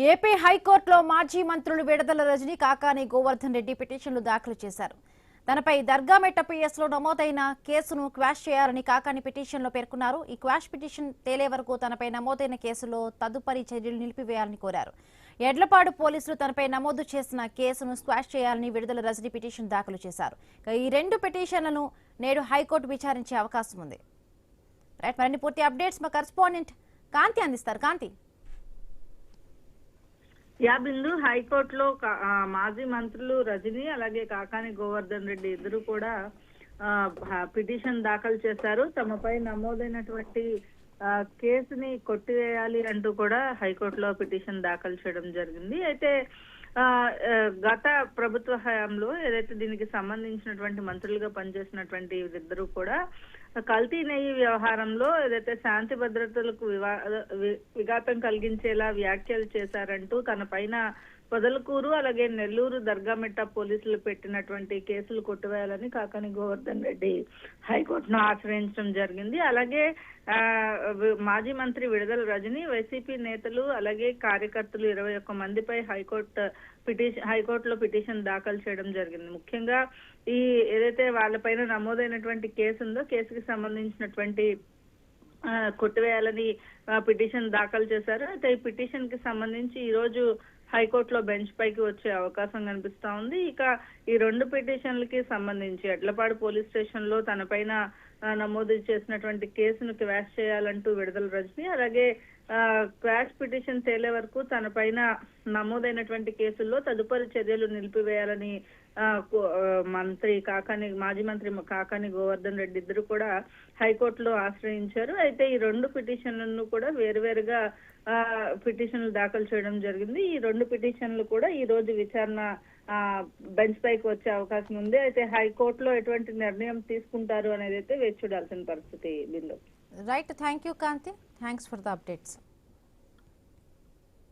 AP హైకోర్టులో మాజీ మంత్రులు విడుదల రజని కాకాని గోవర్ధన్ రెడ్డి పిటిషన్లు దాఖలు చేశారు. తనపై దర్గామెట్ట పిఎస్లో నమోదైన కేసును క్వాష్ చేయాలని కాకాని పిటిషన్లో పేర్కొన్నారు. ఈ క్వాష్ పిటిషన్ తేలే వరకు తనపై నమోదైన కేసులో తదుపరి చర్యలు నిలిపివేయాలని కోరారు. ఎడ్లపాడు పోలీసులు తనపై నమోదు చేసిన కేసును స్క్వాష్ చేయాలని విడుదల రజని పిటిషన్ దాఖలు చేశారు. ఈ రెండు పిటిషన్లను నేడు హైకోర్టు విచారించే అవకాశం ఉంది. రైట్, మరిన్ని పూర్తి అప్డేట్స్ మా కరెస్పాండెంట్ కాంతి అందిస్తారు. కాంతి. బిందు హైకోర్టులో మాజీ మంత్రులు రజని అలాగే కాకాని గోవర్ధన్ రెడ్డి ఇద్దరు కూడా పిటిషన్ దాఖలు చేశారు. తమపై నమోదైనటువంటి కేసుని కొట్టివేయాలి అంటూ కూడా హైకోర్టులో పిటిషన్ దాఖలు చేయడం జరిగింది. అయితే గత ప్రభుత్వ హయాంలో ఏదైతే దీనికి సంబంధించినటువంటి మంత్రులుగా పనిచేసినటువంటి ఇద్దరు కూడా కల్తీ నెయ్యి వ్యవహారంలో ఏదైతే శాంతి భద్రతలకు విఘాతం కలిగించేలా వ్యాఖ్యలు చేశారంటూ తన పైన పొదలకూరు అలాగే నెల్లూరు దర్గామెట్ట పోలీసులు పెట్టినటువంటి కేసులు కొట్టివేయాలని కాకాని గోవర్ధన్ రెడ్డి హైకోర్టును ఆశ్రయించడం జరిగింది. అలాగే మాజీ మంత్రి విడుదల రజని, వైసీపీ నేతలు అలాగే కార్యకర్తలు 21 మందిపై హైకోర్టులో పిటిషన్ దాఖలు చేయడం జరిగింది. ముఖ్యంగా ఈ ఏదైతే వాళ్ళపైన నమోదైనటువంటి కేసు ఉందో కేసుకి సంబంధించినటువంటి కొట్టివేయాలని పిటిషన్ దాఖలు చేశారు. అయితే ఈ పిటిషన్ కి సంబంధించి ఈ రోజు హైకోర్టులో బెంచ్ పైకి వచ్చే అవకాశం కనిపిస్తా ఉంది. ఇక ఈ రెండు పిటిషన్లకి సంబంధించి ఎడ్లపాడు పోలీస్ స్టేషన్ లో తన పైన నమోదు చేసినటువంటి కేసును క్వాష్ చేయాలంటూ విడుదల రజని, అలాగే క్వాష్ పిటిషన్ తేలే వరకు తన పైన నమోదైనటువంటి కేసుల్లో తదుపరి చర్యలు నిలిపివేయాలని మాజీ మంత్రి కాకాని గోవర్ధన్ రెడ్డి ఇద్దరు కూడా హైకోర్టులో ఆశ్రయించారు. అయితే ఈ రెండు పిటిషన్లను కూడా వేరువేరుగా పిటిషన్లు దాఖలు చేయడం జరిగింది. ఈ రెండు పిటిషన్లు కూడా ఈ రోజు విచారణ బెంచ్ పైకి వచ్చే అవకాశం ఉంది. అయితే హైకోర్టులో ఎటువంటి నిర్ణయం తీసుకుంటారు అనేది అయితే వేచి చూడాల్సిన పరిస్థితి. Bindu. Right, thank you Kanti. Thanks for the updates.